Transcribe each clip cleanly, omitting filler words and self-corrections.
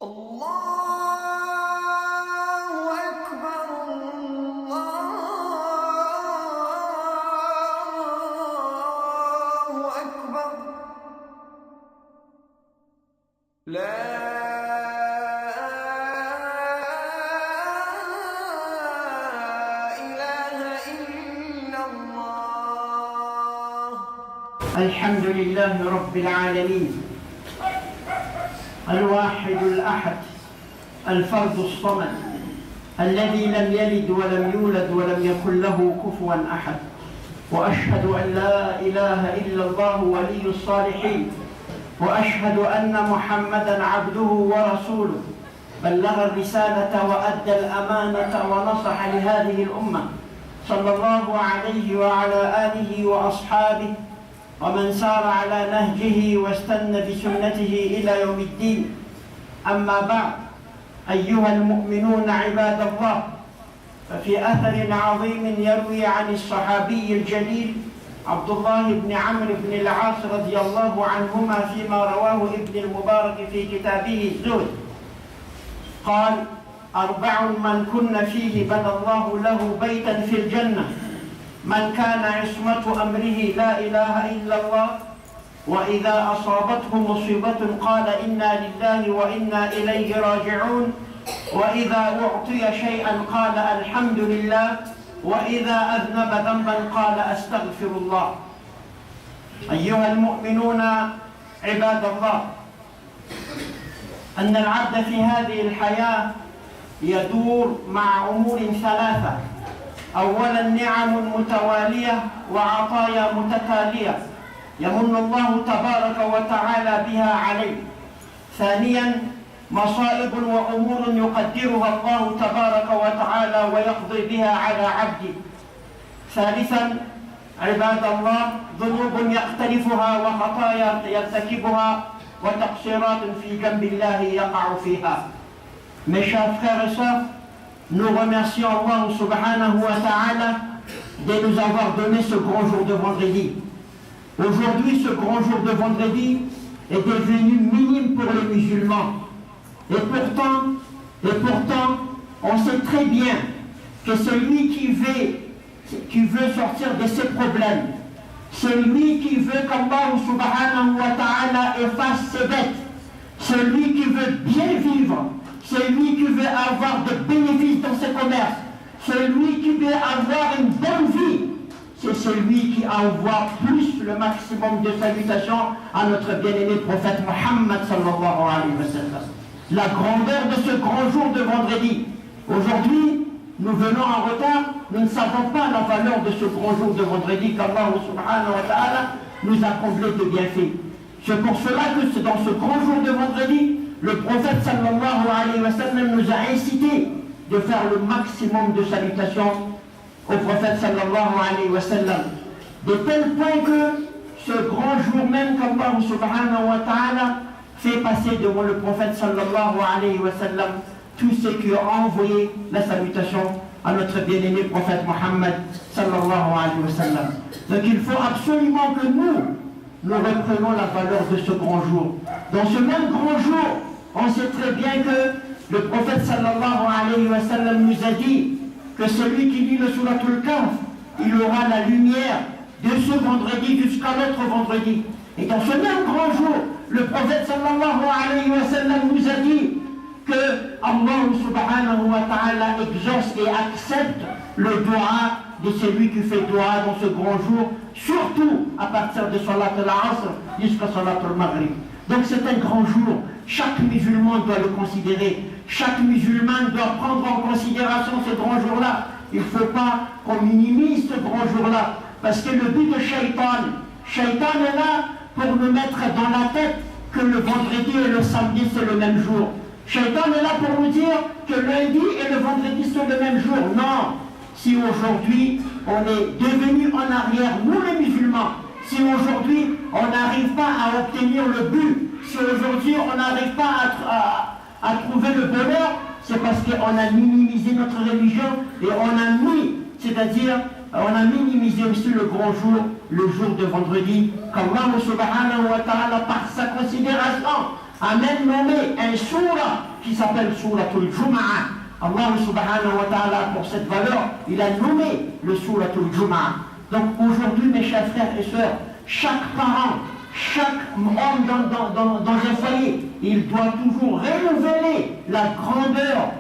الله أكبر الله أكبر لا إله إلا الله. الحمد لله رب العالمين الواحد الأحد الفرد الصمد الذي لم يلد ولم يولد ولم يكن له كفوا أحد، وأشهد أن لا إله إلا الله ولي الصالحين، وأشهد أن محمدًا عبده ورسوله بلغ الرسالة وأدى الأمانة ونصح لهذه الأمة صلى الله عليه وعلى آله وأصحابه ومن سار على نهجه واستنى بسنته إلى يوم الدين. أما بعد، أيها المؤمنون عباد الله، ففي أثر عظيم يروي عن الصحابي الجليل عبد الله بن عمرو بن العاص رضي الله عنهما فيما رواه ابن المبارك في كتابه الزهد قال: 4 من كن فيه بنى الله له بيتا في الجنة: من كان عصمة أمره لا إله إلا الله، وإذا أصابته مصيبة قال إنا لله وإنا إليه راجعون، وإذا أعطي شيئا قال الحمد لله، وإذا أذنب ذنبا قال أستغفر الله. أيها المؤمنون عباد الله، أن العبد في هذه الحياة يدور مع أمور 3: أولا نعم متوالية وعطايا متتالية يمن الله تبارك وتعالى بها عليه. ثانيا مصائب وأمور يقدرها الله تبارك وتعالى ويقضي بها على عبده. ثالثا عباد الله ذنوب يقترفها وخطايا يرتكبها وتقصيرات في جنب الله يقع فيها. Mes chers frères et sœurs, nous remercions Allah subhanahu wa ta'ala de nous avoir donné ce grand jour de vendredi. Aujourd'hui, ce grand jour de vendredi est devenu minime pour les musulmans. Et pourtant, on sait très bien que celui qui veut sortir de ses problèmes, celui qui veut qu'Allah subhanahu wa ta'ala efface ses dettes, celui qui veut bien vivre, celui qui veut avoir des bénéfices dans ses commerces, celui qui veut avoir une bonne vie, c'est celui qui envoie plus le maximum de salutations à notre bien-aimé prophète Muhammad sallallahu alayhi wa sallam. La grandeur de ce grand jour de vendredi. Aujourd'hui, nous venons en retard, nous ne savons pas la valeur de ce grand jour de vendredi qu'Allah subhanahu wa ta'ala nous a comblé de bienfaits. C'est pour cela que c'est dans ce grand jour de vendredi, le prophète sallallahu alayhi wa sallam nous a incité de faire le maximum de salutations au prophète sallallahu alayhi wa sallam. De tel point que ce grand jour même qu'Allah subhanahu wa ta'ala fait passer devant le prophète sallallahu alayhi wa sallam tous ceux qui ont envoyé la salutation à notre bien-aimé prophète Muhammad sallallahu alayhi wa sallam. Donc il faut absolument que nous reprenons la valeur de ce grand jour. Dans ce même grand jour, on sait très bien que le prophète sallallahu alayhi wa sallam nous a dit que celui qui lit le Suratul Kahf, il aura la lumière de ce vendredi jusqu'à l'autre vendredi. Et dans ce même grand jour, le prophète sallallahu alayhi wa sallam nous a dit que Allah subhanahu wa ta'ala exauce et accepte le dua de celui qui fait dua dans ce grand jour, surtout à partir de Salat al-Asr jusqu'à Salat al-Maghrib. Donc c'est un grand jour, chaque musulman doit le considérer, chaque musulman doit prendre en considération ce grand jour-là. Il ne faut pas qu'on minimise ce grand jour-là, parce que le but de Shaitan est là pour nous mettre dans la tête que le vendredi et le samedi c'est le même jour. Shaitan est là pour nous dire que lundi et le vendredi sont le même jour. Non, si aujourd'hui on est devenu en arrière, nous les musulmans, si aujourd'hui on n'arrive pas à obtenir le but, si aujourd'hui on n'arrive pas à trouver le bonheur, c'est parce qu'on a minimisé notre religion et on a minimisé aussi le grand jour, le jour de vendredi, qu'Allah subhanahu wa ta'ala par sa considération a même nommé un surah qui s'appelle Suratul Jum'ah. Allah subhanahu wa ta'ala, pour cette valeur, il a nommé le Suratul Jum'ah. Donc aujourd'hui, mes chers frères et sœurs, chaque parent, chaque homme dans un foyer, il doit toujours renouveler la grandeur,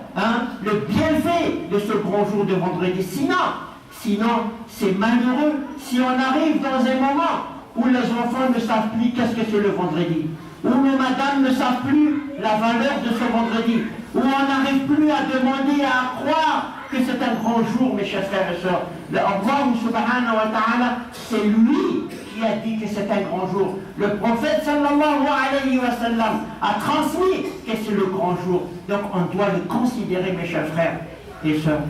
le bienfait de ce grand jour de vendredi. Sinon, c'est malheureux si on arrive dans un moment où les enfants ne savent plus qu'est-ce que c'est le vendredi, où les madames ne savent plus la valeur de ce vendredi, où on n'arrive plus à demander, à croire que c'est un grand jour, mes chers frères et sœurs. Allah subhanahu wa ta'ala, c'est lui qui a dit que c'est un grand jour. Le prophète sallallahu alayhi wa sallam a transmis que c'est le grand jour. Donc on doit le considérer, mes chers frères et sœurs.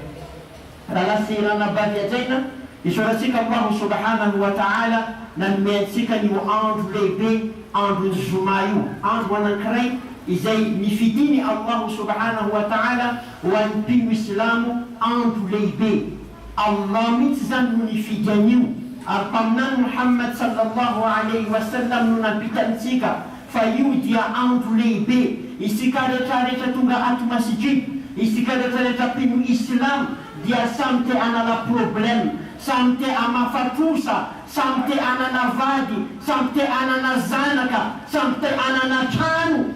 Allah sirana badiyazaina, et sur la sika Allah subhanahu wa ta'ala, nan men sika ni andu lebe, andu zumayu, andu wanankrai, izay nifidini Allah subhanahu wa ta'ala, wa npinu islamu andu lebe. Allah mitzan nifidaniu, arpamnan Muhammad sallallahu alayhi wa sallam nunapitan sika, fayudia andu lebe, isika recha tunga atu masjid, isika recha pinu islam, dia samte anala problem, samte amafatusa, samte anana vadi, samte anana zanaka, samte anana chanu.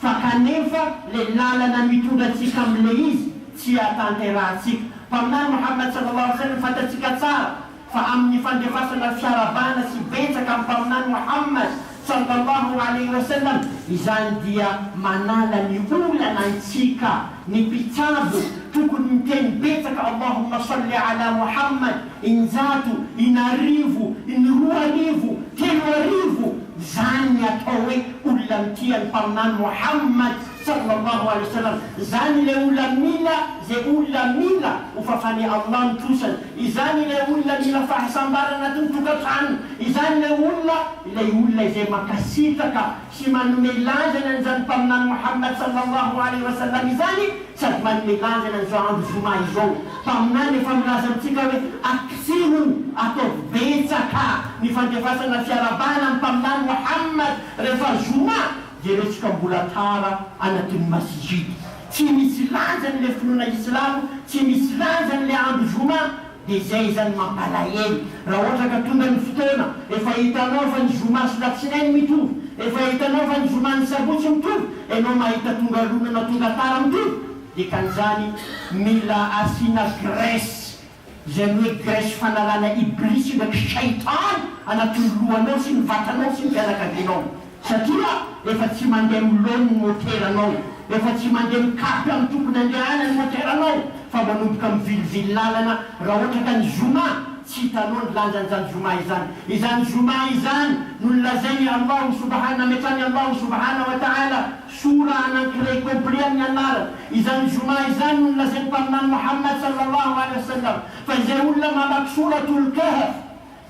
Fakanefa le lala na mitunda tsika mleiz, tsy atanteratsika. Paminany Muhammad sallallahu alaihi wasallam fatatsika tsara, fa amin'ny fandefasana fiarabana sy betsaka amin'ny paminany Muhammad sallallahu alaihi wasallam, izany dia manala ny olana antsika, ny mpitsabo tokony miteny betsaka Allahumma salli ala Muhammad, injato, inarivo, roarivo, teloarivo, zany atao hoe olona mitiany paminany Muhammad sallallahu alaihi wasallam. Zany le olona mila, zay olona mila ho fafany Allah mitosany, izany le olona mila fahasambarana anatin'ny tokantrano, izany le olona izay makasitaka sy manome lanjana an'izany paminany Muhammad sallallahu alaihi wasallam izany, sady manome lanjana an'izao andro zoma izao. Paminany efa milaza amintsika hoe aksirony ataovy betsaka ny fandefasana fiarabana amin'ny paminany Muhammad rehefa zoma, jeretsika mbola tara anatin'ny masjid. Tsy misy lanjany le finoana islamo, tsy misy lanjany le andro zoma, dia zay zany mampalahelo. Raha ohatra ka tonga ny fotoana, efa hitanao fa ny zoma sy latsinainy mitovy, efa hitanao fa ny zoma ny sabotsy mitovy, enao mahita tonga lonana tonga tara mitovy, dia kan'izany mila asina graisse, zany hoe graisse fanalana iblisy ndraiky shaitan anatin'ny lohanao sy ny vatanao sy ny fianakavianao. Satria efa tsy mandeha milony ny moteranao, efa tsy mandeha mikapy amin'ny tompony andehanany ny moteranao, fa manomboka mivilivily lalana. Raha ohatra ka ny zoma tsy hitanao ny lanjan'izany zoma izany. Izany zoma izany no nolazainy Allah subhanahu, metrany Allah subhanahu wa ta'ala sura anankiray complet amin'ny anarany. Izany zoma izany no nolazainy paminany Muhammad sallallahu alaihi wasallam, fa izay olona mamaky suratul Kahf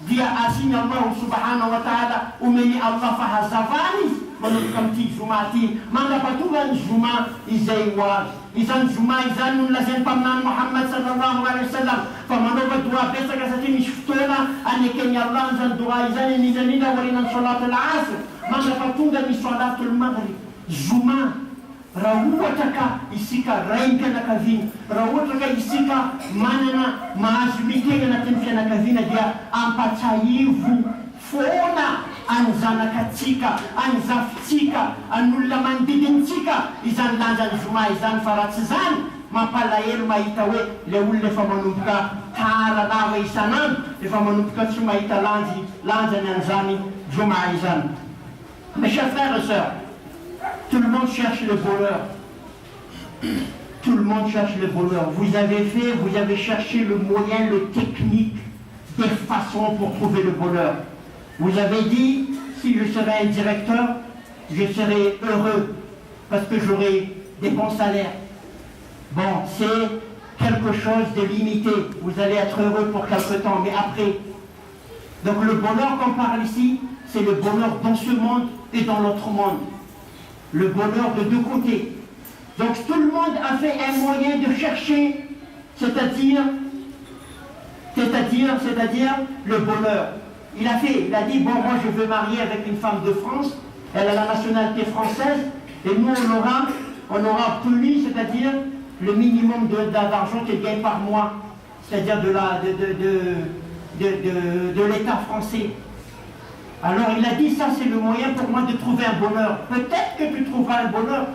dia asiny Allah subhanahu wa ta'ala omeny Allah fahazavany izy manomboka amin'ity zoma ty, mandrapatonga ny zoma izay ho azy. Izany zoma izany no nolazainy paminany Muhammad sallallahu alaihi wasallam fa manaova doa betsaka, satria misy fotoana anekeny Allah izany doa izany, indrindra aorianany salatul asr, mandrapatonga ny salatul maghrib. Zoma, raha ohatra ka isika raim-pianakaviana, raha ohatra ka isika manana mahazo miteny anatin'ny fianakaviana, dia ampatsahivo foana any zanakatsika, any zafitsika, an'olona manodidintsika izany lanjany zoma izany. Fa raha tsy zany, mampalahelo mahita hoe le olona efa manomboka tara lava isanandro, efa manomboka tsy mahita lanjany an'izany zoma izany. Mes chers frères et sœurs, tout le monde cherche le bonheur. Tout le monde cherche le bonheur. Vous avez cherché le moyen, le technique, des façons pour trouver le bonheur. Vous avez dit, si je serais un directeur, je serais heureux parce que j'aurais des bons salaires. Bon, c'est quelque chose de limité. Vous allez être heureux pour quelque temps, mais après. Donc le bonheur qu'on parle ici, c'est le bonheur dans ce monde et dans l'autre monde. Le bonheur de deux côtés. Donc tout le monde a fait un moyen de chercher, c'est-à-dire le bonheur. Il a dit, bon, moi je veux marier avec une femme de France, elle a la nationalité française, et nous on aura obtenu, c'est-à-dire le minimum d'argent qu'il gagne par mois, c'est-à-dire de l'État français. Alors il a dit, ça c'est le moyen pour moi de trouver un bonheur. Peut-être que tu trouveras un bonheur.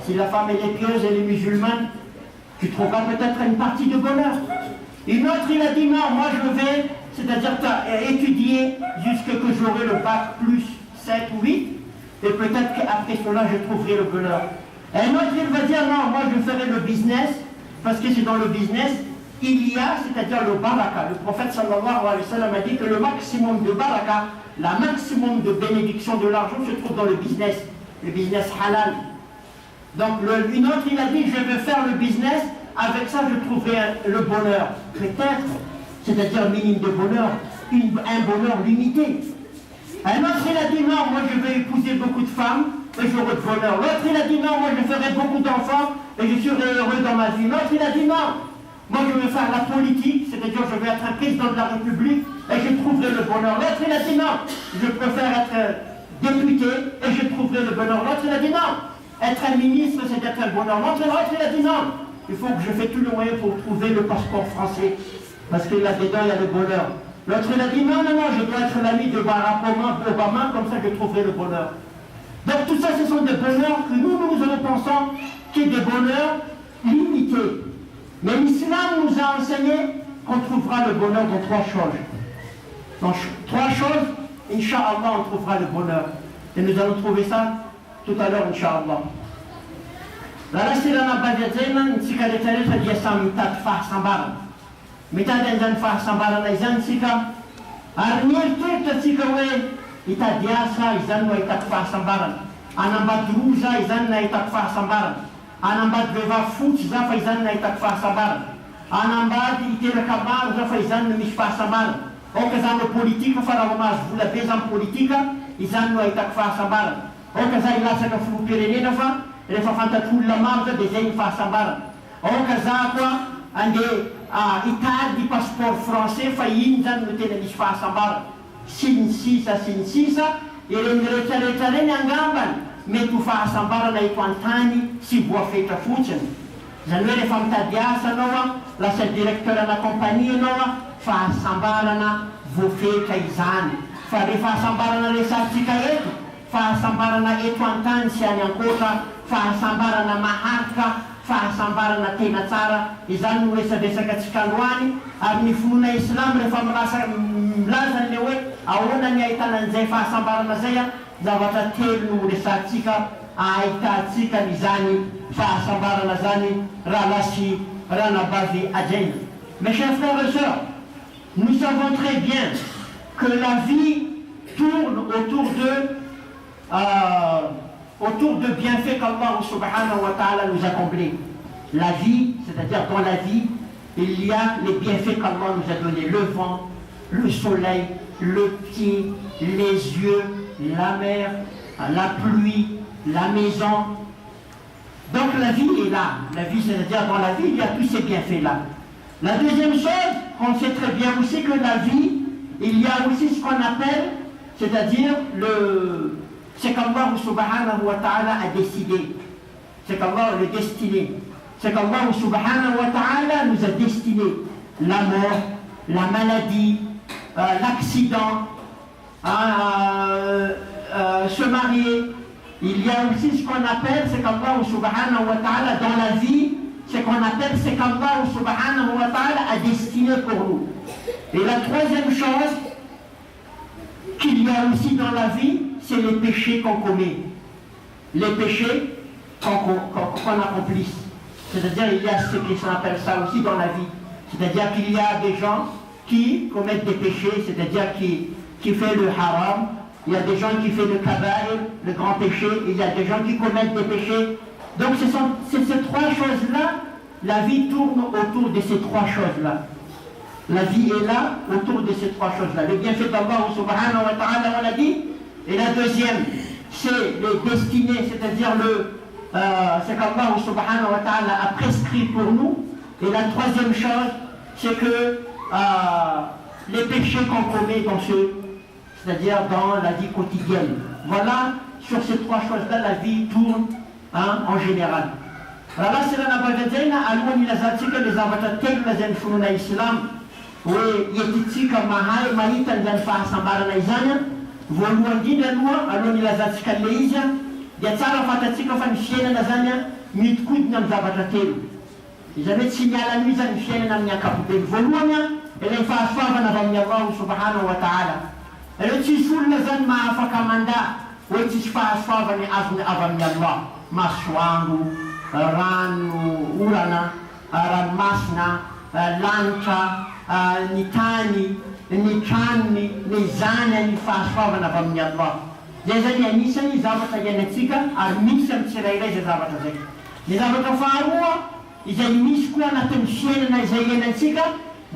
Si la femme elle est pieuse, elle est musulmane, tu trouveras peut-être une partie de bonheur. Une autre, il a dit, non, moi je vais, c'est-à-dire étudier jusqu'à que j'aurai le bac plus 7 ou 8, et peut-être qu'après cela je trouverai le bonheur. Et un autre, il va dire, non, moi je ferai le business, parce que c'est dans le business, il y a, c'est-à-dire le baraka. Le prophète sallallahu alayhi wa sallam a dit que le maximum de baraka, la maximum de bénédiction de l'argent se trouve dans le business halal. Donc une autre, il a dit, je vais faire le business, avec ça je trouverai le bonheur. Peut-être, c'est-à-dire minimum de bonheur, un bonheur limité. Un autre, il a dit, non, moi je vais épouser beaucoup de femmes, et j'aurai de bonheur. L'autre, il a dit, non, moi je ferai beaucoup d'enfants, et je serai heureux dans ma vie. L'autre, il a dit, non, moi je vais faire la politique, c'est-à-dire je vais être un président de la République, et je trouverai le bonheur. L'autre, il a dit, non, je préfère être député, et je trouverai le bonheur. L'autre, il a dit, non, être un ministre, c'est être un bonheur. L'autre, il a dit, non, il faut que je fasse tout le moyen pour trouver le passeport français, parce que là-dedans, il y a le bonheur. L'autre, il a dit, non, je dois être l'ami de Barack Obama, comme ça je trouverai le bonheur. Donc tout ça, ce sont des bonheurs que nous pensons qu'il y a des bonheurs limités. Mais l'islam nous a enseigné qu'on trouvera le bonheur dans 3 choses. Dans 3 choses, Inch'Allah, on trouvera le bonheur. Et nous allons trouver ça tout à l'heure, Inch'Allah. La rasirana badiadzena, ntsika rehetrarehetra dia samy mitady fahasambarana. Mitady an'izany fahasambarana izany tsika, ary mieritreritra tsika hoe hitady asa izany no ahitako fahasambarana. Anambady roza izany no ahitako fahasambarana. Anambady vehivavy fotsy za fa izany no ahitako fahasambarana. Anambady hiteraka maro za fa izany no misy fahasambarana. Oka zany no politika fa raha mahazo vola be zany politika, izany no ahitako fahasambarana. Oka za hilatsaka filoham-pirenena fa rehefa fantatr'olona maro za dia zay ny fahasambarana. Oka za koa andeha hitady passeport français fa iny zany no tena misy fahasambarana. Sy ny sisa, ireny rehetrarehetra reny angambany mety ho fahasambarana eto an-tany sy voafetra fotsiny. Zany hoe rehefa mitady asa anao lasa directeur ana compagnie anao fahasambarana voafetra izany. Fa re fahasambarana resatsika eto, fahasambarana eto an-tany sy any ankoatra, fahasambarana maharitra, fahasambarana tena tsara, izany no resadresaka atsika androany. Ary ny finoana islam rehefa milaza le hoe ahoana ny ahitana an'izay fahasambarana zay zavatra telo no resantsika ahitantsika n'izany fahasambarana zany raha lasy raha nabavy ajaina. Mes chers frères et sœurs, nous savons très bien que la vie tourne autour de bienfaits qu'Allah subhanahu wa ta'ala nous a comblés. La vie, c'est-à-dire dans la vie, il y a les bienfaits qu'Allah nous a donnés. Le vent, le soleil, le pied, les yeux, la mer, la pluie, la maison. Donc la vie est là. La vie, c'est-à-dire dans la vie, il y a tous ces bienfaits-là. La deuxième chose, on sait très bien aussi que la vie, il y a aussi ce qu'on appelle, c'est-à-dire c'est qu'Allah subhanahu wa ta'ala a décidé. C'est qu'Allah le destiné. C'est qu'Allah subhanahu wa ta'ala nous a destiné la mort, la maladie, l'accident, se marier. Il y a aussi ce qu'on appelle, c'est qu'Allah subhanahu wa ta'ala dans la vie, c'est qu'on appelle, c'est qu'Allah subhanahu wa ta'ala a destiné pour nous. Et la troisième chose qu'il y a aussi dans la vie, c'est les péchés qu'on commet. Les péchés qu'on accomplisse. C'est-à-dire il y a ce qu'on appelle ça aussi dans la vie. C'est-à-dire qu'il y a des gens qui commettent des péchés, c'est-à-dire qui fait le haram. Il y a des gens qui font le kaba'ir, le grand péché. Il y a des gens qui commettent des péchés. Donc c'est ces 3 choses-là, la vie tourne autour de ces 3 choses-là. La vie est là autour de ces 3 choses-là. Le bienfait d'Allah subhanahu wa ta'ala, on l'a dit. Et la deuxième, c'est le destiné, c'est-à-dire c'est qu'Allah subhanahu wa ta'ala a prescrit pour nous. Et la troisième chose, c'est que les péchés qu'on commet c'est-à-dire dans la vie quotidienne. Voilà, sur ces 3 choses-là, la vie tourne en général. Raha sira nabadrajaina alohan'ny ilazantsika le zavatra telo lazain'ny finoana islam hoe etitsika mahay mahita an'izany fahasambarana izany voalohany indrindra alohan'ny ilazantsika le izy dia tsara fantatsika fa ny fiainana zany mitikodina amin'ny zavatra telo. Izany hoe tsy miala an'io zany ny fiainana amin'ny ankapobeny. Voalohany ilay fahasoavana avy amin'ny Allahu subhanahu wa ta'ala. Ireo tsisy olona zany mahafaka mandà hoe tsisy fahasoavany avy amin'ny Allah. Masoandro, rano, orana, ranomasina, lanitra, ny tany, ny tranony, ny zanany, ny fahasoavana avy amin'ny Allah. Zay zany anisany zavatra iainantsika ary misy amin'ny tsirairay zay zavatra zay. Ny zavatra faharoa izay misy koa anatin'ny fiainana izay iainantsika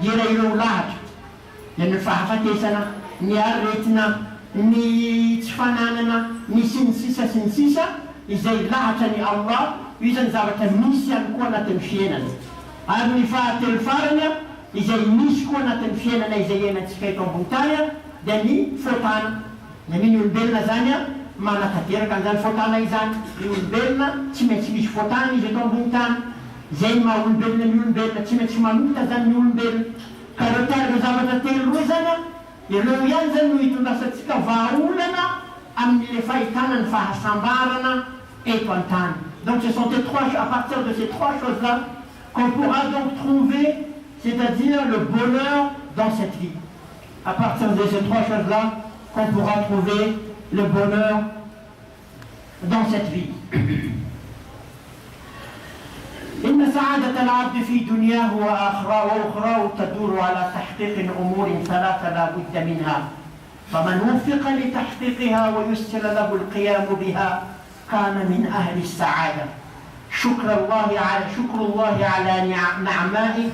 dia ireo lahatra. Dia ny fahafatesana, ny aretina, ny tsy fananana, ny sinisisa izay lahatra ny Allah, io zany zavatra misy ihany koa anatin'ny fiainana. Ary ny fahatelo farany izay misy koa anatin'ny fiainana izay iainantsika eto ambony tany dia ny fotana. Ny olombelona zany manatanteraka an'izany fotana izany. Ny olombelona tsy maintsy misy fotana izy eto ambony tany. Zay maha olombelona ny olombelona tsy maintsy manota zany ny olombelona. Ka ireo tarika zavatra telo roa zany ireo ihany zany no hitondrasantsika vahaolana amin'ny fahitana ny fahasambarana eto an-tany. Donc ce sont à partir de ces trois choses-là qu'on pourra donc trouver, c'est-à-dire le bonheur dans cette vie. À partir de ces trois choses-là qu'on pourra trouver le bonheur dans cette vie. إن سعادة العبد في دنياه وأخراه تدور على تحقيق أمور ثلاثة لا بد منها، فمن وفق لتحقيقها ويسر له القيام بها كان من أهل السعادة. شكر الله على نعمائه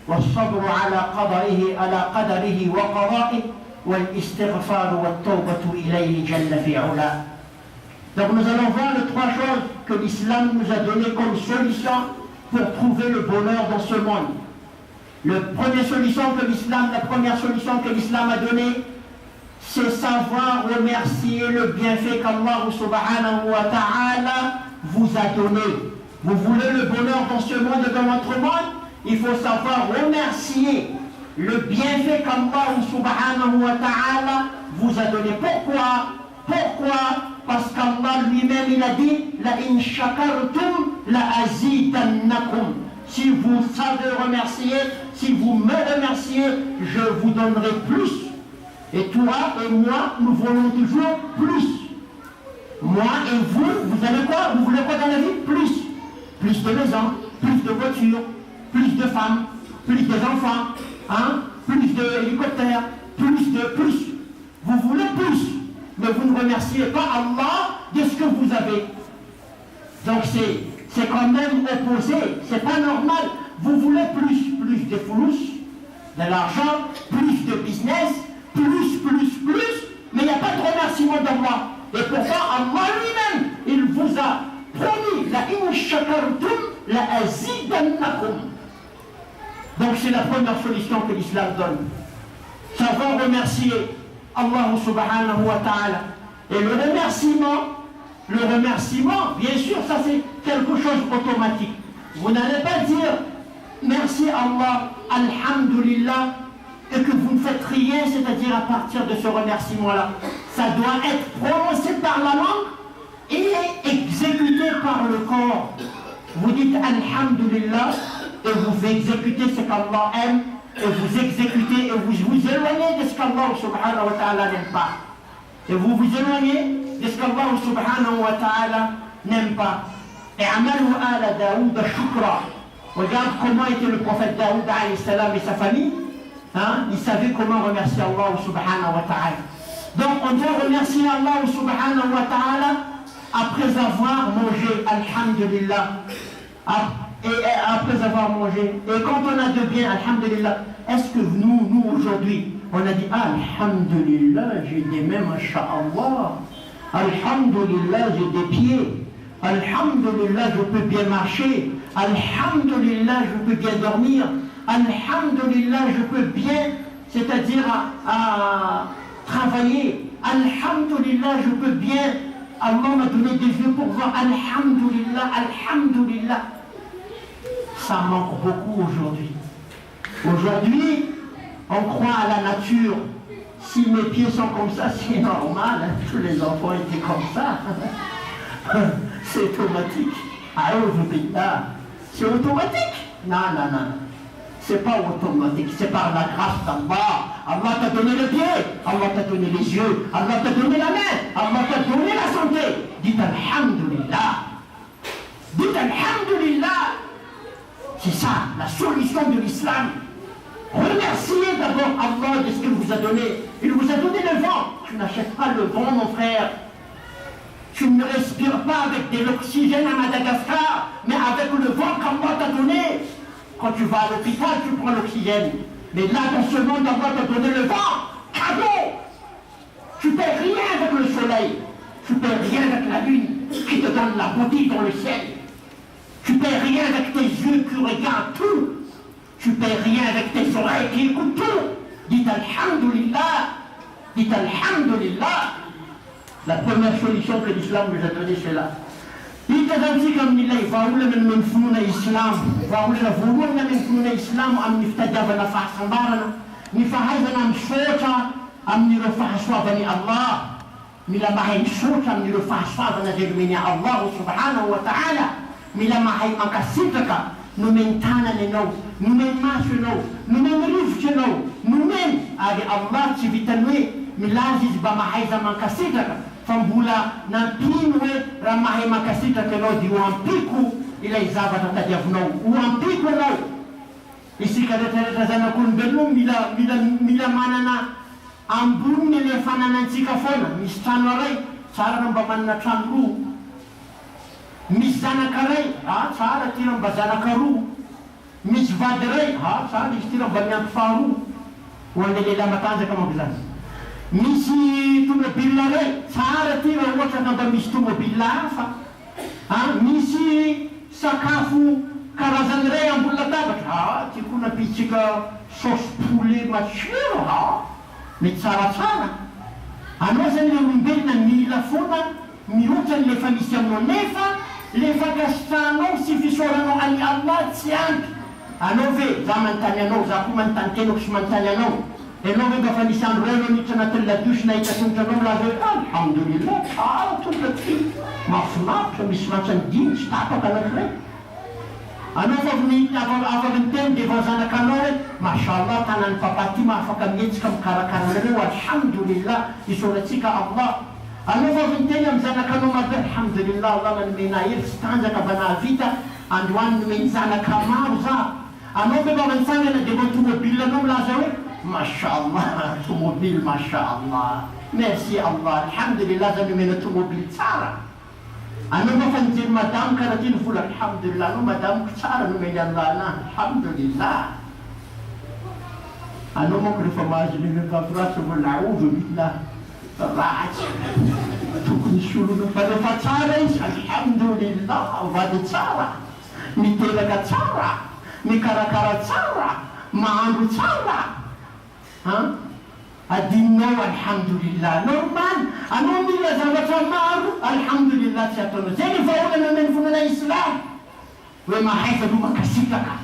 والصبر على قدره وقضائه والاستغفار والتوبة إليه جل في علاه. Donc nous allons voir les trois choses que l'islam nous a données comme solution pour trouver le bonheur dans ce monde. La première solution que l'islam a donnée, c'est savoir remercier le bienfait qu'Allah subhanahu wa ta'ala vous a donné. Vous voulez le bonheur dans ce monde et dans notre monde, il faut savoir remercier le bienfait qu'Allah subhanahu wa ta'ala vous a donné. Pourquoi? Parce qu'Allah lui-même il a dit la in shakartum la azidannakum. Si vous savez remercier, si vous me remerciez, je vous donnerai plus. Et toi et moi, nous voulons toujours plus. Moi et vous allez quoi? Vous voulez quoi dans la vie? Plus. Plus de maisons, plus de voitures, plus de femmes, plus d'enfants, plus d'hélicoptères, plus. Vous voulez plus. Mais vous ne remerciez pas Allah de ce que vous avez. Donc c'est quand même opposé, c'est pas normal. Vous voulez plus de flous, de l'argent, plus de business, plus, mais il n'y a pas de remerciement d'Allah. Et pourtant Allah lui-même, il vous a promis la in shakartum la azidannakum. Donc c'est la première solution que l'islam donne. Savoir remercier Allah subhanahu wa ta'ala. Et le remerciement, bien sûr, ça c'est quelque chose d'automatique. Vous n'allez pas dire merci Allah, alhamdulillah, et que vous ne faites rien, c'est-à-dire à partir de ce remerciement-là. Ça doit être prononcé par la langue et exécuté par le corps. Vous dites alhamdulillah et vous exécutez ce qu'Allah aime. Et vous exécutez et vous éloignez de ce qu'Allah subhanahu wa ta'ala n'aime pas. Et vous vous éloignez de ce qu'Allah subhanahu wa ta'ala n'aime pas. Et amalu ala Daoud shukra. Regarde comment était le prophète Daoud alayhi salam et sa famille. Ils savaient comment remercier Allah subhanahu wa ta'ala. Donc on doit remercier Allah subhanahu wa ta'ala après avoir mangé, alhamdulillah. Et après avoir mangé, et quand on a de bien, alhamdulillah, est-ce que nous aujourd'hui, on a dit alhamdulillah, j'ai des mains, masha'Allah, alhamdulillah, j'ai des pieds, alhamdulillah, je peux bien marcher, alhamdulillah, je peux bien dormir, alhamdulillah, je peux bien, c'est-à-dire à travailler, alhamdulillah, je peux bien Allah m'a donné des yeux pour voir. Alhamdulillah, alhamdulillah. Ça manque beaucoup aujourd'hui. Aujourd'hui, on croit à la nature. Si mes pieds sont comme ça, c'est normal. Tous les enfants étaient comme ça. C'est automatique. C'est automatique. Non, non, non. C'est pas automatique, c'est par la grâce d'Allah. Allah t'a donné le pied, Allah t'a donné les yeux, Allah t'a donné la main, Allah t'a donné la santé. Dites Alhamdulillah. Dites Alhamdulillah. C'est ça, la solution de l'islam. Remerciez d'abord Allah de ce qu'il vous a donné. Il vous a donné le vent. Tu n'achètes pas le vent, mon frère. Tu ne respires pas avec de l'oxygène à Madagascar, mais avec le vent qu'Allah t'a donné. Quand tu vas à l'hôpital, tu prends l'oxygène. Mais là, dans ce monde, Allah t'a donné le vent. Cadeau. Tu ne perds rien avec le soleil. Tu ne perds rien avec la lune qui te donne la beauté dans le ciel. Tu ne perds rien avec tes yeux qui regardent tout. Tu ne perds rien avec tes oreilles qui écoutent tout. Dites Alhamdulillah. Dites Alhamdulillah. La première solution que l'islam nous a donnée, c'est là. Comme il va où le islam, va où le islam, am niftajaba na fahsambarana, ni fahazana am shota, am ni refahswabani Allah, mila mahay shota, am ni refahswabana jelmini Allah subhanahu wa ta'ala, mila mahay makasitaka, nous mentana ne no, nous men mashu no, nous men rifche no, nous men adi Allah chivitanwe, milazis ba mahay zaman kasitaka. Fambula na pinwe ramahe makasita keno di uampiku ila izaba tatajavno uampiku no isi kada tazana kun belum mila manana ambunne le fanana ntsika fona misy trano aray tsara no mba manana trano roa misy zanaka ray tsara ty no mba zanaka roa misy vady ray tsara izy ty no mba miampy faharoa ho an'le lehilahy matanjaka manko zany. Misy tomobile ray, tsara ty raha ohatra ka mba misy tomobile hafa. Misy sakafo karazany ray ambony latabatra. Ty koa napitsika sauce poulet matsiro. Mety tsaratsara. Anao zany le olombelona mila foana mihoatra n'lefa misy aminao nefa lefa kasitranao sy fisoranao any Allah tsy ampy. Anao ve za manontany anao, za koa manontany tenako sy manontany anao. Enao ve mba fa nisy andro ray anao niditra anatin'ny ladosy nahita tongotra anao milaza hoe alhamdulillah tsara tongotra ty mahafinaritra misy matsany dimy tsy tapaka anankiray. Anao afaka miteny dia efa zanaka anao hoe mashallah tanany papa ty mahafaka mihetsika mikarakara anareo alhamdulillah isoratsika Allah. Anao fa miteny amin'ny zanaka anao mabe alhamdulillah Allah manomena hery tsy tanjaka mba nahavita androany nomeny zanaka maro za. Anao ve mba manitsangana dia mba tomobile anao milaza hoe Mashallah, automobile, Mashallah. Merci Allah. Alhamdulillah, ça nous met notre automobile tsara. Anao fa fanjeny madame karaha ty ny vola alhamdulillah. Anao madame tsara no meny Allah alhamdulillah. Anao manko rehefa mahazo ny ratsy vola ovy mila ratsy. Tokony solona fa rehefa tsara izy alhamdulillah, vady tsara, miteraka tsara, mikarakara tsara, mahandro tsara. Adininao alhamdulillah normal anao mila zavatra maro alhamdulillah tsy ataonao zay ny vaholana ameny vonana islam hoe mahay fa no makasitaka.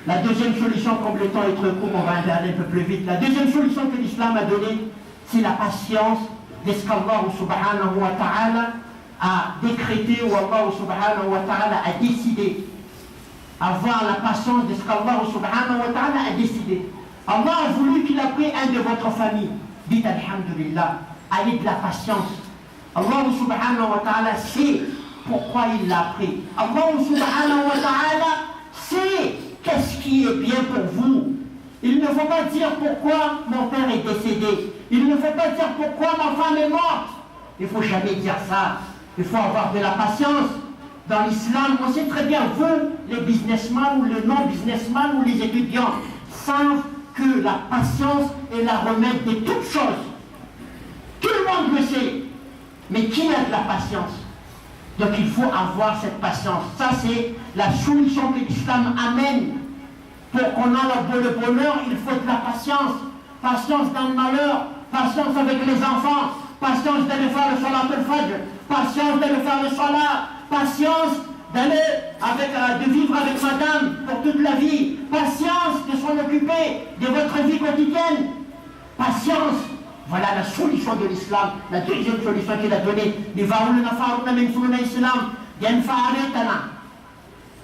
La deuxième solution, comme le temps est trop court, on va aller un peu plus vite. La deuxième solution que l'islam a donnée, c'est la patience de ce qu'Allah subhanahu wa ta'ala a décrété ou Allah subhanahu wa ta'ala a décidé. Avoir la patience de ce qu'Allah subhanahu wa ta'ala a décidé. Allah a voulu qu'il a pris un de votre famille. Dites alhamdulillah, ayez de la patience. Allah subhanahu wa ta'ala sait pourquoi il l'a pris. Allah subhanahu wa ta'ala sait qu'est-ce qui est bien pour vous. Il ne faut pas dire pourquoi mon père est décédé. Il ne faut pas dire pourquoi ma femme est morte. Il ne faut jamais dire ça. Il faut avoir de la patience. Dans l'islam, on sait très bien, vous, les businessmen ou les non-businessmen ou les étudiants, savent que la patience est la remède de toutes choses. Tout le monde le sait. Mais qui a de la patience? Donc il faut avoir cette patience. Ça c'est la solution que l'islam amène. Pour qu'on ait le bonheur, il faut de la patience. Patience dans le malheur, patience avec les enfants, patience d'aller faire le salat al-fajr, patience d'aller faire le salat, patience de vivre avec madame pour toute la vie, patience de s'en occuper de votre vie quotidienne, patience. Voilà la solution de l'islam, la deuxième solution qu'il a donnée.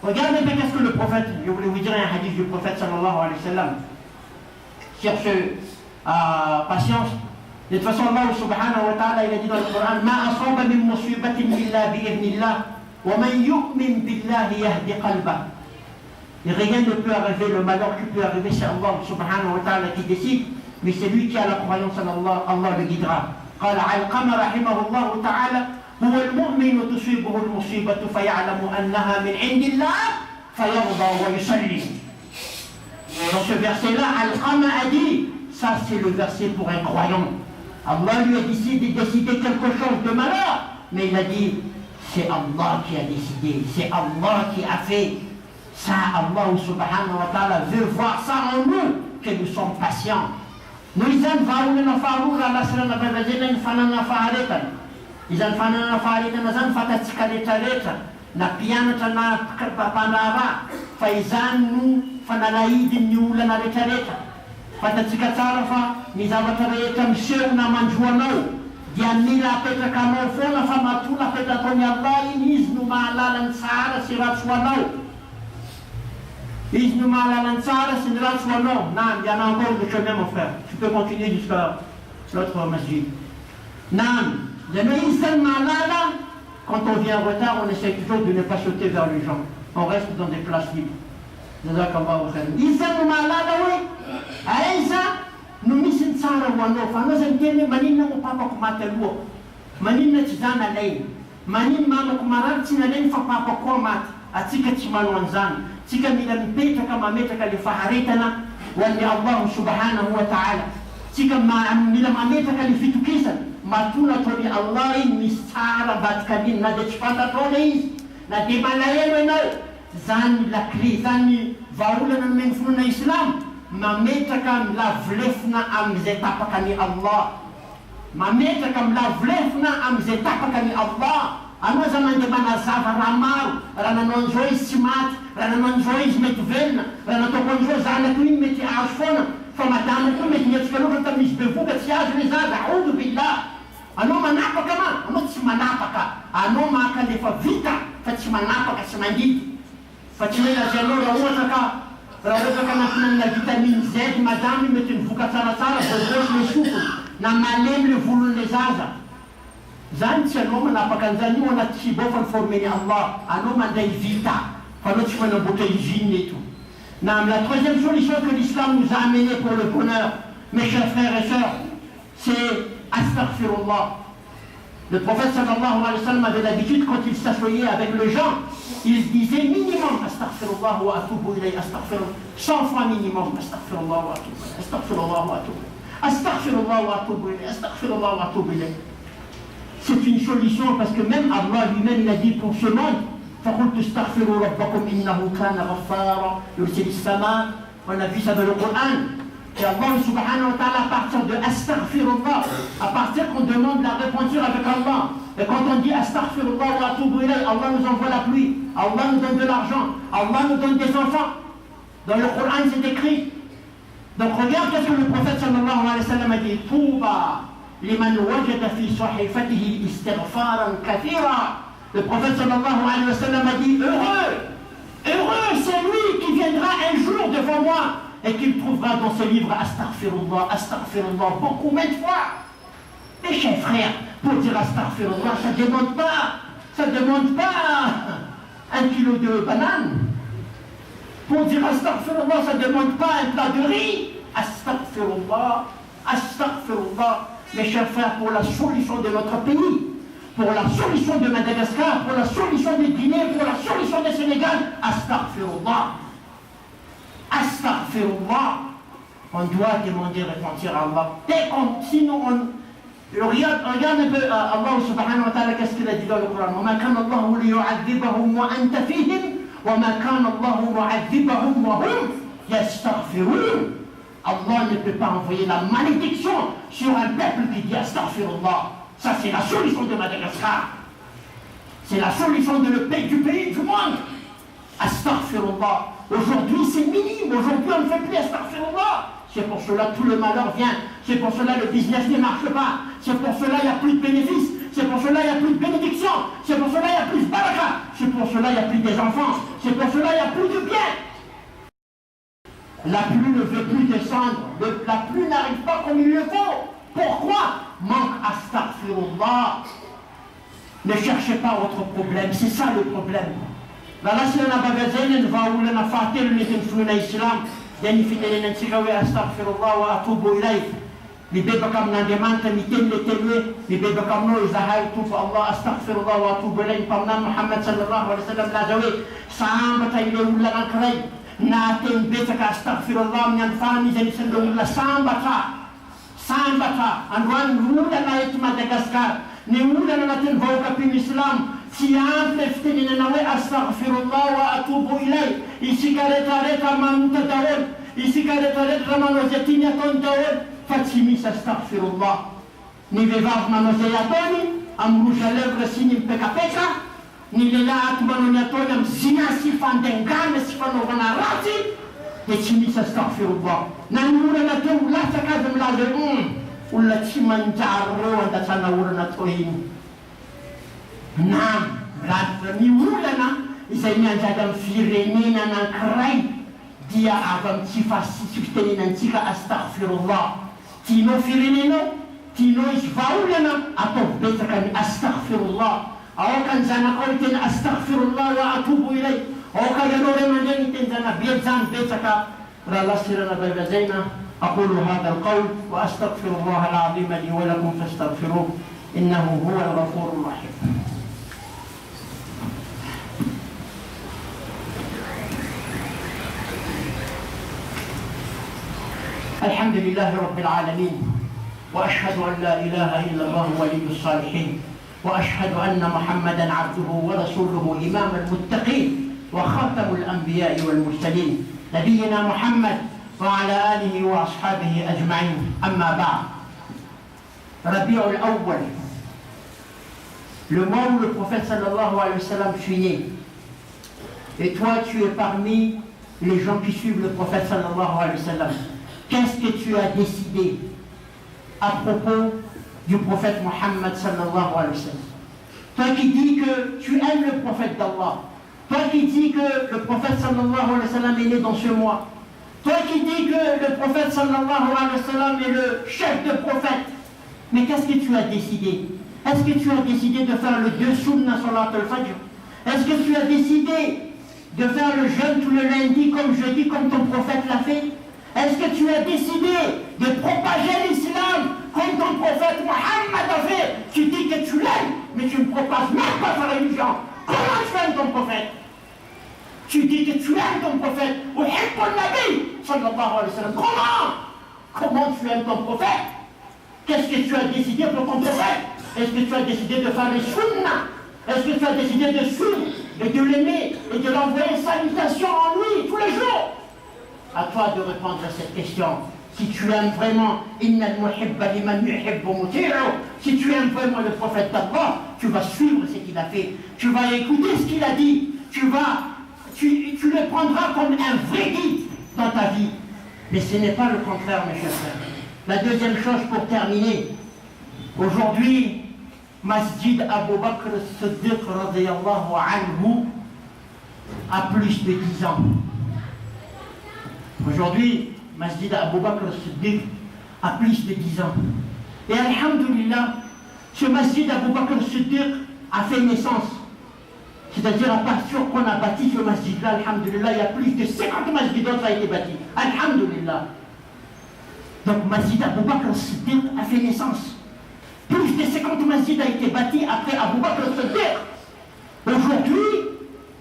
Regardez bien qu'est-ce que le prophète, je voulais vous dire un hadith du prophète sallallahu alayhi wa sallam sur patience. De toute façon, Allah subhanahu wa ta'ala, il a dit dans le Coran, Ma asaba min musibatin illa bi'idhnillah, wa man yu'min billahi yahdi qalbah. Et rien ne peut arriver, le malheur qui peut arriver, c'est Allah subhanahu wa ta'ala qui décide, mais c'est lui qui a la croyance en Allah, Allah le guidera. قال علقمة رحمه الله تعالى هو المؤمن تصيبه المصيبة فيعلم أنها من عند الله فيرضى ويصلي. Dans ce verset-là, Alqama a dit, ça c'est le verset pour un croyant. Allah lui a décidé quelque chose de malheur, mais il a dit, c'est Allah qui a décidé, c'est Allah qui a fait. Ça, Allah subhanahu wa ta'ala veut voir ça en nous, que nous sommes patients. Nous, ils ont fait une farouk, Allah sallallahu alayhi wa sallam, fanana faharetan. Ils ont fanana faharetan, ils ont fait tikaretareta. Na pianatra na panara, fa izany fanalahidin ny olana rehetrarehetra. Fatatsika tsara fa ny zavatra rehetra miseho na mandroanao dia mila apetraka anao foana fa matoa apetraka ataony Allah iny izy no mahalala ny tsara sy ratsy ho anao. Izy no mahalala ny tsara sy ny ratsy ho anao. Non, il y en a encore le chemin mon frère. Tu peux continuer jusqu'à l'autre masjid. Non, le ministère mahalala. Quand on vient en retard, on essaie toujours de ne pas sauter vers les gens. On reste dans des places libres. Isa no mahalala hoe aiza no misy ny tsara ho anao fa anao zany teny hoe maninona mo papako maty aloha, maninona tsy zany alainy, maninona mamako marary tsy nalainy fa papako maty. Atsika tsy manao an'izany, tsika mila mipetraka mametraka le faharetana ho an'ny Allah subhanahu wa ta'ala. Tsika mila mametraka le fitokisana matona ataony Allah iny misy tsara ambadika an'iny, na dia tsy fantatrao le izy, na dia malahelo ianao. Zany la clé, zany vahaolana nomeny finoana islam, mametraka milavolefina amin'izay tapaka ny Allah, mametraka milavolefina amin'izay tapaka ny Allah. Anao zany mandeha manazava raha maro, raha nanao an'izao izy tsy maty, raha nanao an'izao izy mety velona, raha nataoko an'izao zanako iny mety azo foana, fa madamako mety mietsika loatra tamin'izy bevoka tsy azo le zaza, aoudu billah. Anao manapaka ma, anao tsy manapaka, anao maka lefa vita fa tsy manapaka tsy mandidy. Fa tsy hoe lazainao raha ohatra ka nampinanina vitamine Z madame mety mivoka tsaratsara bobosy le sofony na malemy le volon'le zaza. Zany tsy anao manapaka an'izany io anaty cibo fa niformeny Allah, anao mandray vita fa anao tsy manamboatra usine et tout. La troisième solution que l'islam nous a amenée pour le bonheur, mes chers frères et sœurs, c'est astaghfirullah. Le prophète sallallahu alayhi wa sallam avait l'habitude, quand il s'assoyait avec les gens, il disait minimum astaghfirullah wa atubu ilayh, astaghfirullah, 100 fois minimum, astaghfirullah wa atubu ilayh, astaghfirullah wa atubu ilayh, astaghfirullah wa atubu ilayh, astaghfirullah wa atubu ilayh. C'est une solution parce que même Allah lui-même il a dit pour ce monde, فَقُلْتُ اسْتَغْفِرُوا رَبَّكُمْ إِنَّهُ كَانَ غَفَّارًا يُرْسِلِ السَّمَاءَ. On a vu ça dans le Coran. Et Allah subhanahu wa ta'ala, à partir de astaghfirullah, à partir qu'on demande la repentir avec Allah, et quand on dit astaghfirullah wa atubu ilayh, Allah nous envoie la pluie, Allah nous donne de l'argent, Allah nous donne des enfants. Dans le Coran c'est écrit. Donc regarde qu'est-ce que le prophète sallallahu alayhi wa sallam a dit. Touba liman wajada fi sahifatihi istighfaran kathira. Le prophète sallallahu alayhi wa sallam a dit heureux c'est lui qui viendra un jour devant moi et qu'il trouvera dans ce livre astaghfirullah, astaghfirullah, beaucoup de fois. Mes chers frères, pour dire astaghfirullah, ça ne demande pas 1 kilo de bananes. Pour dire astaghfirullah, ça ne demande pas un plat de riz. Astaghfirullah, astaghfirullah. Mes chers frères, pour la solution de notre pays, pour la solution de Madagascar, pour la solution de Guinée, pour la solution du Sénégal, astaghfirullah. Astaghfirullah. On doit demander repentir à Allah. Sinon, regarde un peu Allah subhanahu wa ta'ala, qu'est-ce qu'il a dit dans le Coran. وَمَا كَانَ اللَّهُ لِيُعَذِّبَهُمْ وَأَنْتَ فِيهِمْ وَمَا كَانَ اللَّهُ مُعَذِّبَهُمْ وَهُمْ يَسْتَغْفِرُونَ. Allah ne peut pas envoyer la malédiction sur un peuple qui dit astaghfirullah. Ça, c'est la solution de Madagascar. C'est la solution du pays du monde. Astaghfirullah. Aujourd'hui, c'est minime. Aujourd'hui, on ne fait plus astaghfirullah. C'est pour cela que tout le malheur vient. C'est pour cela que le business ne marche pas. C'est pour cela qu'il n'y a plus de bénéfices. C'est pour cela qu'il n'y a plus de bénédiction. C'est pour cela qu'il n'y a plus de baraka. C'est pour cela qu'il n'y a plus des enfants. C'est pour cela qu'il n'y a plus de bien. La pluie ne veut plus descendre. La pluie n'arrive pas comme il le faut. Pourquoi? Manque astaghfirullah. Ne cherchez pas votre problème. C'est ça le problème. Là, si on a bagazé, on va où on a fait le métier de l'islam. يعني في الليل نتيجة أستغفر الله وأتوب إليه لبيبك من دمانت ميتين لتلوي لبيبك منو إذا هاي توب الله أستغفر الله وأتوب إليه فمن محمد صلى الله عليه وسلم لا زوي سامبتا إليه ولا نكري ناتين بيتك أستغفر الله من الفاني زي سندو ولا سامبتا أنوان ولا نايت مدغسكار نولا ناتين فوق في الإسلام سيام لفتنين نوي أستغفر الله وأتوب إليه إسيكاريتا ريتا من تدور إسيكاريتا ريتا من وزيتين يتون دور فاتسيميس أستغفر الله نيفيفاف من وزياتوني أمروجا لغر سيني بكا بكا نيليلا أتبانو يتوني أمسينا سيفان دنغان سيفان وغنا راتي تسيميس أستغفر الله نانورا نتو لا تكاذم لازم ولا تيمان جارو وانتا تنورا نتوين نعم راتني ولنا إذا نجدم في رنينا نكراي ديا أبم تفاسي تفتني ننتيك أستغفر الله تينو في رنينا تينو إشفاولنا أطوف بيتك أستغفر الله أو كان زانا قولتين أستغفر الله وأتوب إليه أو كان ينور من ينتين زانا بيتزان بيتك رلا سيرنا بيبزينا أقول هذا القول وأستغفر الله العظيم لي ولكم فاستغفروه إنه هو الغفور الرحيم. الحمد لله رب العالمين وأشهد أن لا إله إلا الله ولي الصالحين وأشهد أن محمدا عبده ورسوله إمام المتقين وخاتم الأنبياء والمرسلين نبينا محمد وعلى آله وأصحابه أجمعين أما بعد ربيع الأول le mois où le prophète sallallahu alayhi wa sallam fut né et toi tu es parmi les gens qui suivent le prophète sallallahu alayhi wa sallam. Qu'est-ce que tu as décidé à propos du prophète Mohammed sallallahu alayhi wa sallam? Toi qui dis que tu aimes le prophète d'Allah, toi qui dis que le prophète sallallahu alayhi wa sallam est né dans ce mois, toi qui dis que le prophète sallallahu alayhi wa sallam est le chef de prophète, mais qu'est-ce que tu as décidé? Est-ce que tu as décidé de faire le 2 sunna salat al-fajr? Est-ce que tu as décidé de faire le jeûne tout le lundi comme jeudi comme ton prophète l'a fait? Est-ce que tu as décidé de propager l'islam comme ton prophète Mohammed a fait? Tu dis que tu l'aimes, mais tu ne propages même pas sa religion. Comment tu aimes ton prophète? Tu dis que tu aimes ton prophète. Comment tu aimes ton prophète? Qu'est-ce que tu as décidé pour ton prophète? Est-ce que tu as décidé de faire les sunna? Est-ce que tu as décidé de suivre et de l'aimer et de l'envoyer salutation en lui tous les jours? À toi de répondre à cette question. Si tu aimes vraiment, si tu aimes vraiment le prophète d'Allah, tu vas suivre ce qu'il a fait. Tu vas écouter ce qu'il a dit. Tu le prendras comme un vrai guide dans ta vie. Mais ce n'est pas le contraire, mes chers frères. La deuxième chose pour terminer. Aujourd'hui, Masjid Abu Bakr as-Siddiq radiyallahu anhu a plus de 10 ans. Aujourd'hui, Masjid Abu Bakr as-Siddiq a plus de 10 ans. Et alhamdulillah, ce Masjid Abu Bakr as-Siddiq a fait naissance. C'est-à-dire à partir qu'on a bâti ce masjid-là, alhamdulillah, il y a plus de 50 masjids d'autres qui ont été bâtis. Alhamdulillah. Donc Masjid Abu Bakr as-Siddiq a fait naissance. Plus de 50 masjids ont été bâtis après Abu Bakr as-Siddiq. Aujourd'hui,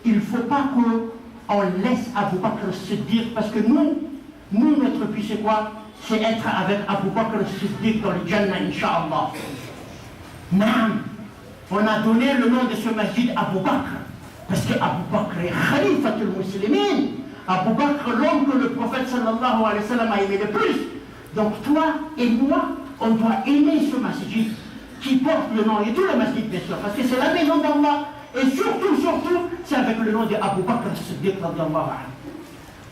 il ne faut pas qu'on laisse Abu Bakr as-Siddiq parce que nous, notre but c'est quoi? C'est être avec Abu Bakr as-Siddiq dans le Jannah, Inch'Allah. Naam. On a donné le nom de ce masjid Abu Bakr parce que Abu Bakr est Khalifatul Muslimin. Abu Bakr, l'homme que le prophète sallallahu alayhi wa sallam a aimé le plus. Donc toi et moi, on doit aimer ce masjid. qui porte le nom, et tout le masjid bien sûr, parce que c'est la maison d'Allah, et surtout, c'est avec le nom d'Abu Bakr as-Siddiq radiyallahu anhu.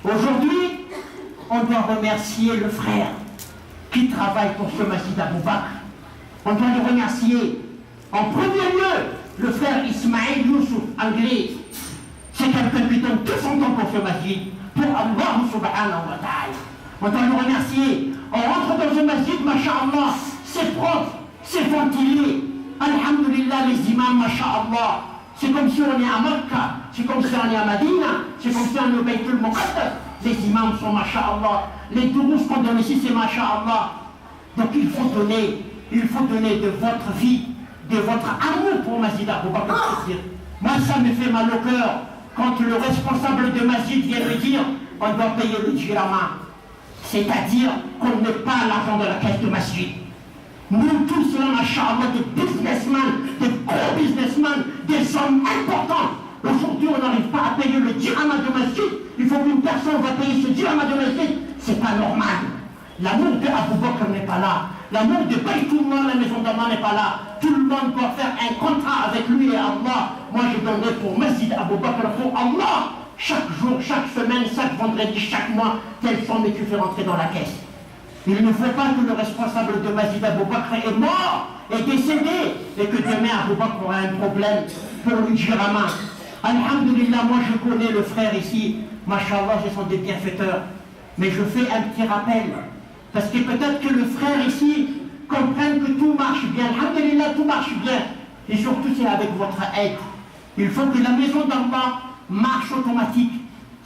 Aujourd'hui, on doit remercier le frère qui travaille pour ce masjid Abu Bakr. On doit le remercier en premier lieu, le frère Ismaël Youssouf, anglais. C'est quelqu'un qui donne tout son temps pour ce masjid, pour Allah subhanahu wa ta'ala. On doit le remercier. On rentre dans ce masjid, masha'Allah, c'est propre, c'est ventilé. Alhamdulillah, les imams, masha'Allah. C'est comme si on est à Mecca, c'est comme si on est à Madina, c'est comme si on est au Baytul Muqaddas. Les imams sont masha'Allah. Les dourous qu'on donne ici, c'est masha'Allah. Donc il faut donner de votre vie, de votre amour pour Masjid Abu Bakr as-Siddiq. Moi, ça me fait mal au cœur quand le responsable de Masjid vient me dire on doit payer le jirama. C'est-à-dire qu'on ne met pas l'argent de la caisse de Masjid. Nous tous, là, masha'Allah, des businessmen, des gros businessmen, des hommes importants. Aujourd'hui, on n'arrive pas à payer le dirham de Masjid. Il faut qu'une personne va payer ce dirham de Masjid. C'est pas normal. L'amour de Abu Bakr n'est pas là. L'amour de Baytullah, la maison d'Allah, n'est pas là. Tout le monde doit faire un contrat avec lui et Allah. Moi, je donnerai pour Masjid Abu Bakr, pour Allah. Chaque jour, chaque semaine, chaque vendredi, chaque mois, telle somme et tu fais rentrer dans la caisse. Il ne faut pas que le responsable de Masjid Abu Bakr est mort, est décédé, et que demain Abu Bakr aura un problème pour lui dire à main. Alhamdulillah, moi je connais le frère ici, mashallah, ce sont des bienfaiteurs. Mais je fais un petit rappel, parce que peut-être que le frère ici comprenne que tout marche bien. Alhamdulillah, tout marche bien. Et surtout, c'est avec votre aide. Il faut que la maison d'Allah marche automatique,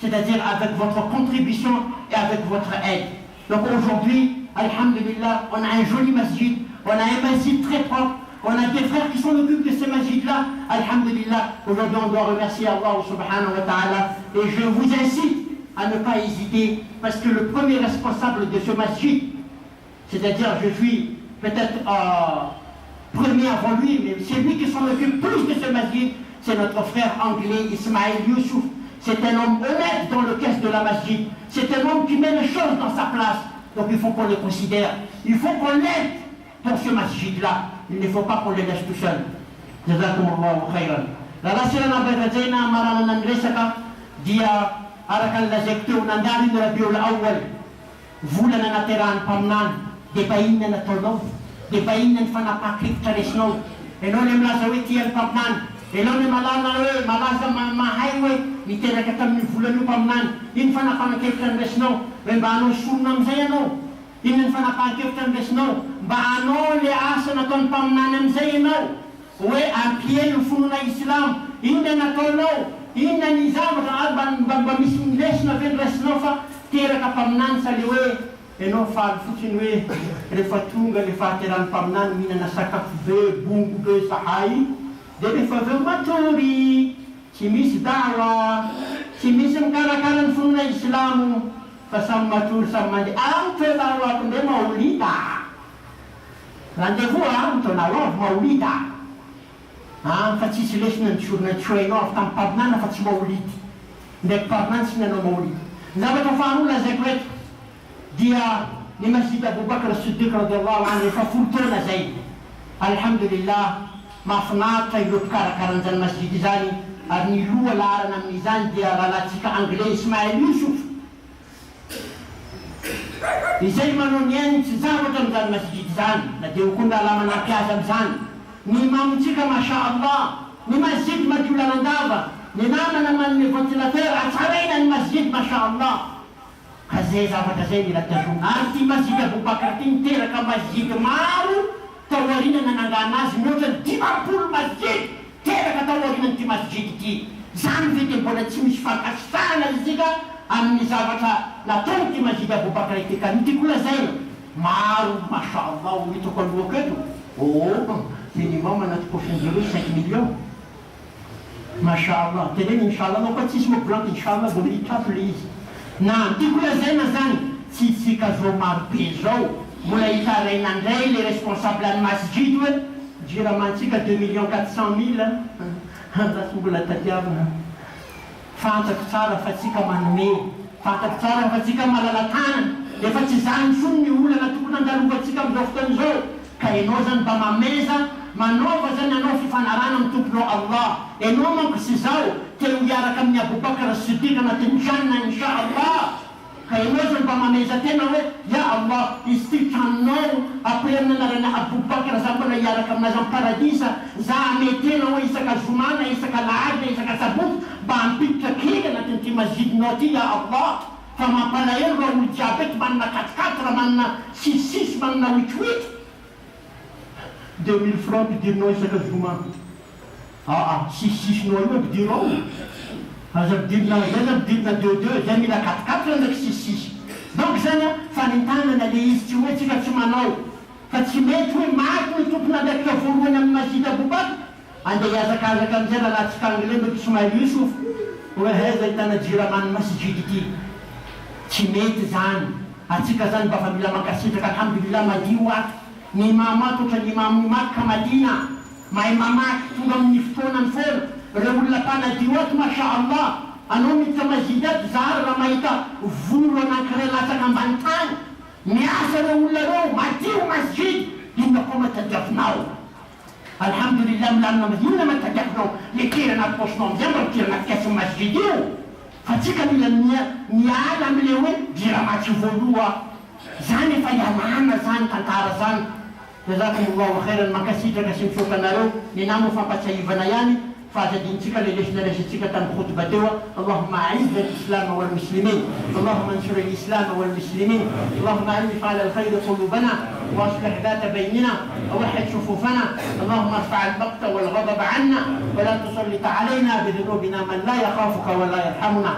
c'est-à-dire avec votre contribution et avec votre aide. Donc aujourd'hui, alhamdulillah, on a un joli masjid, on a un masjid très propre, on a des frères qui s'en occupent de ces masjids-là, alhamdulillah. Aujourd'hui, on doit remercier Allah subhanahu wa ta'ala. Et je vous incite à ne pas hésiter, parce que le premier responsable de ce masjid, c'est-à-dire je suis peut-être premier avant lui, mais c'est lui qui s'en occupe plus de ce masjid, c'est notre frère anglais Ismaël Youssouf. C'est un homme honnête dans le caisse de la masjid. C'est un homme qui met les choses dans sa place. Donc il faut qu'on le considère. Il faut qu'on l'aide pour ce masjid-là. Il ne faut pas qu'on le laisse tout seul. Jazakumullahu khairan. La lasirana berajena marana nandresaka dia arakan lazektu nandari na rabiul awal. Vula na nateran pamnan. Depain na natolog. Depain na fanapaklik taresno. Enon em lazawiti ang pamnan. Enon em malaza ma-highway. Mitera katam ni vula ni pamnan. In fanapaklik taresno. Membano sunam zayano. In fanapaklik taresno. Baano liasa na ton pamnanem zayano. We ampie no funo na Islam. Inda na tolo. Inda nizam ban bamisindes na vedresnofa. Tera ka pamnan sa liwe. Eno fa futinwe. Refa tunga refa teran pamnan mina na sakap be bungu be sahai. Debe fa ve matori. Simis dawa. Simis karan funo na Islamu. Fasam matur samandi. Ang dawa kunde maulida. Rendez-vous to nawa maulida. Fa tsisy lesina nisorona tsoenao avy tamin'ny mpaminana fa tsy maolity ndraiky mpaminana tsy nanao maolity. Zavatra faharoa lazaiko eto dia ny masjid Abu Bakr as-Siddiq radiyallahu anhu efa folo taona zay. Alhamdulillah, mahafinaritra ireo mpikarakaraan'izany masjid izany, ary ny loha laharana amin'izany dia rahalatsika anglais Ismaël Youssouf. Izay manao ny ainy tsy zavatra amin'izany masjid izany, na dia ho koa ndala manampy azy amin'izany. Ny imamontsika masha'Allah, ny masjid madio lalandava, ny namana man'ny ventilateur, atsaraina ny masjid masha'Allah. Ka zay zavatra zay mila tazona. Ary ty masjid Abu Bakr ty niteraka masjid maro taoriana nanangana azy, mihoatra ny 50 masjid teraka taoriana ty masjid ty. Zany ve dia mbola tsy misy fankasana izika amin'ny zavatra nataony ty masjid Abu Bakr ty ka nitiko lazaina. Maro masha'Allah hitako alohako eto. Oh, minimum anaty pofon'zareo 5 millions. Masha'Allah. Teneny inshallah anao koa tsisy moblanky inshallah vao mitrapo le izy. Na tiako lazaina zany tsy tsika zao maro be zao. Mbola hitarainandray le responsable any masjid hoe jiramantsika 2 400 000 rasy mbola tadiavina. Fantako tsara fa tsika manome, fantako tsara fa tsika malala-tanana. Efa tsy zany fony ny olana tokony andalovantsika amin'izao fotoana izao. Ka ianao zany mba mameza manova zany anao fifanarana amin'ny tomponao Allah. Ianao manko sy zao te ho hiaraka amin'ny Abubakar Siddiq anatin'ny janna insha Allah. Ka ianao zany mba mameza tena hoe ya Allah, izy ty tranonao après amin'ny anarana Abubakar za mbola hiaraka aminazy amin'ny paradisa, za ame tena hoe isaka zomana, isaka lahady, isaka sabotsy mba hampiditra kely anatin'ity masjidinao ty ya Allah. Fa mampalahelo raha olo jiaby eto manana 4-4, manana 6-6, manana 8-8. 2000 francs pidirinao isaka zoma. 6-6 nao io pidirinao. Aza pidirina zay, aza pidirina 2-2, zay mila 4-4 ndraiky 6-6. Donc zany fanentanana le izy tsy hoe tsika tsy manao. Fa tsy mety hoe maty ny tompona andraikitra voalohany amin'ny masjid Abubakar. Andeha hiazakazaka amin'izay rahalatsika anglais mety Ismail Yusuf. Hoe zay tana jiramany masjid ity. Tsy mety zany. Atsika zany mba fa mila mankasitraka alhamdulillah madio ato. Ny mamato ohatra ny imam Makka Madina, mahay mamaky tonga amin'ny fotoanany foana. Reo olona mpanadio ato masha Allah. Anao miditra masjid ato zary raha mahita volo anankiray latsaka ambany tany. Miasa reo olona reo madio masjid. Inona koa matadiavinao? Alhamdulillah milamina masjid. Inona matadiavinao? Lekera anaty posinao amizay mba mikira anaty kaso masjid io. Fa tsika mila miala amile hoe jiramatsy voaloha. Zany efa ialana zany tantara zany. Jazakumullahu khairan, mankasitraka sy misoka anareo ny namo fampatsiahivana ihany. فازدينتك لليشنا لشتك خطبة توا. اللهم أعز الإسلام والمسلمين، اللهم انصر الإسلام والمسلمين، اللهم ألف على الخير قلوبنا وأصلح ذات بيننا ووحد صفوفنا، اللهم ارفع البغض والغضب عنا ولا تسلط علينا بذنوبنا من لا يخافك ولا يرحمنا.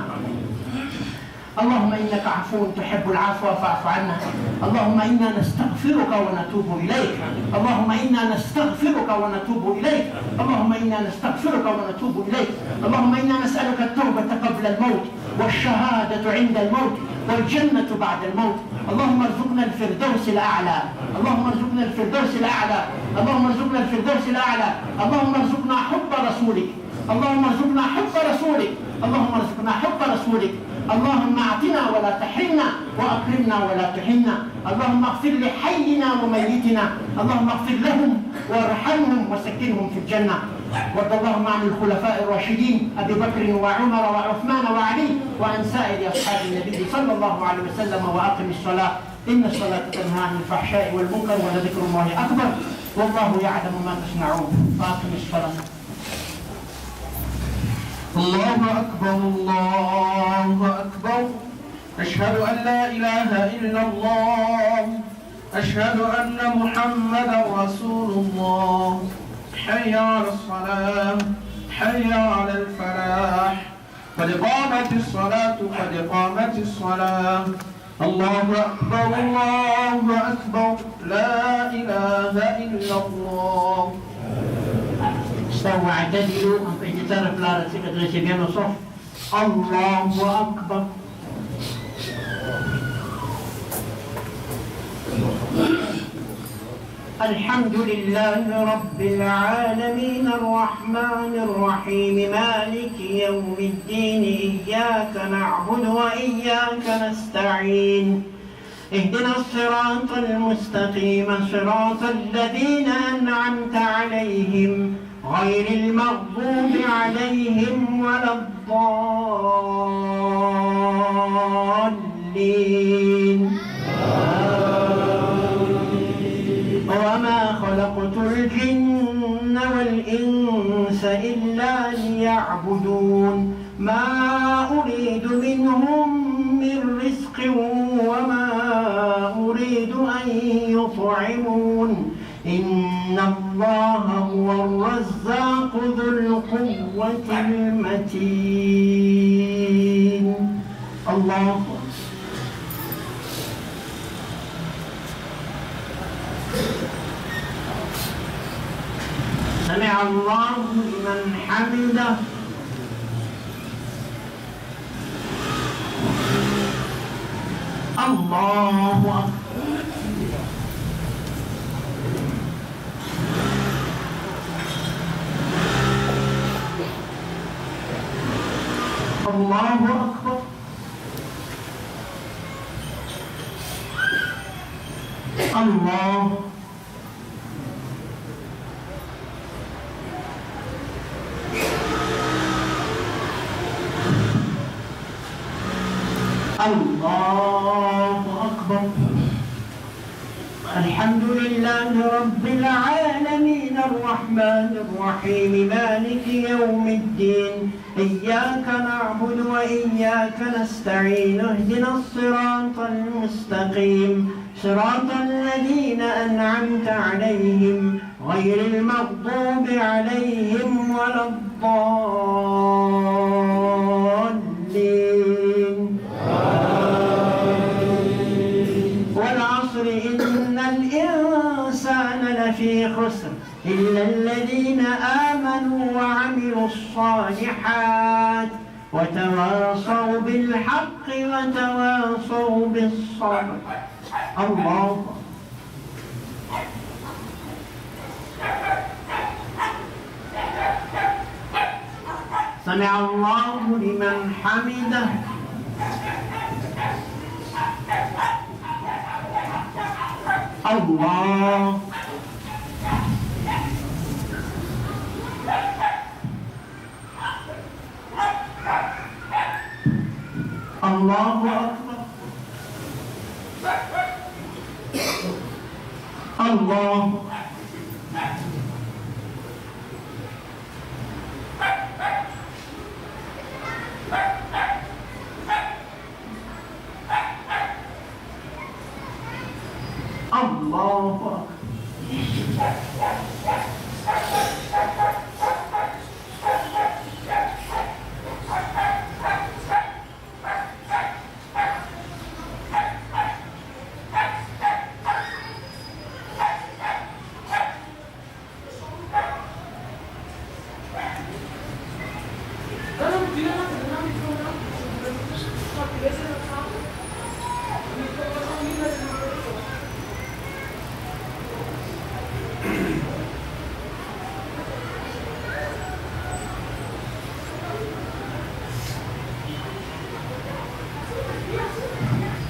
اللهم إنك عفو تحب العفو فاعف عنا. اللهم إنا نستغفرك ونتوب إليك. اللهم إنا نستغفرك ونتوب إليك. اللهم إنا نستغفرك ونتوب إليك. اللهم إنا نسألك التوبة قبل الموت والشهادة عند الموت والجنة بعد الموت. اللهم ارزقنا الفردوس الأعلى. اللهم ارزقنا الفردوس الأعلى. اللهم ارزقنا الفردوس الأعلى. اللهم ارزقنا حب رسولك. اللهم ارزقنا حب رسولك. اللهم ارزقنا حب رسولك. اللهم اعطنا ولا تحرمنا واكرمنا ولا تهنا. اللهم اغفر لحينا وميتنا. اللهم اغفر لهم وارحمهم وسكنهم في الجنه. وارض اللهم عن الخلفاء الراشدين ابي بكر وعمر وعثمان وعلي وعن سائر اصحاب النبي صلى الله عليه وسلم. واقم الصلاه ان الصلاه تنهى عن الفحشاء والمنكر ولذكر الله اكبر والله يعلم ما تصنعون. فاقم الصلاه. الله أكبر الله أكبر. أشهد أن لا إله إلا الله. أشهد أن محمدا رسول الله. حي على الصلاة، حي على الفلاح، قد قامت الصلاة، قد قامت الصلاة. الله أكبر الله أكبر. لا إله إلا الله. استووا اعتدلوا أن تعرف لا رسيك تغشبين صف. الله أكبر. الحمد لله رب العالمين الرحمن الرحيم مالك يوم الدين. إياك نعبد وإياك نستعين. اهدنا الصراط المستقيم صراط الذين أنعمت عليهم غير المغضوب عليهم ولا الضالين. وما خلقت الجن والإنس إلا ليعبدون ما أريد منهم من رزق وما أريد أن يطعمون إن الله هو الرزاق ذو القوة المتين. الله سمع الله لمن حمده. الله أكبر. الله أكبر. الله الله أكبر. الحمد لله رب العالمين الرحمن الرحيم مالك يوم الدين إياك نعبد وإياك نستعين اهدنا الصراط المستقيم صراط الذين أنعمت عليهم غير المغضوب عليهم ولا الضالين. والعصر إن الإنسان لفي خسر إلا الذين آمنوا وعملوا الصالحات وتواصوا بالحق وتواصوا بالصبر. الله سمع الله لمن حمده. الله الله أكبر. الله الله أكبر.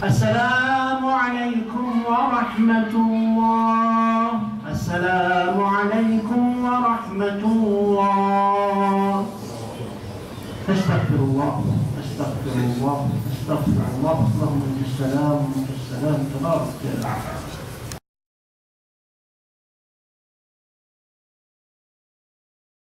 السلام عليكم ورحمة الله. السلام عليكم ورحمة الله. أستغفر الله أستغفر الله أستغفر الله. اللهم أنت السلام وأنت السلام تبارك.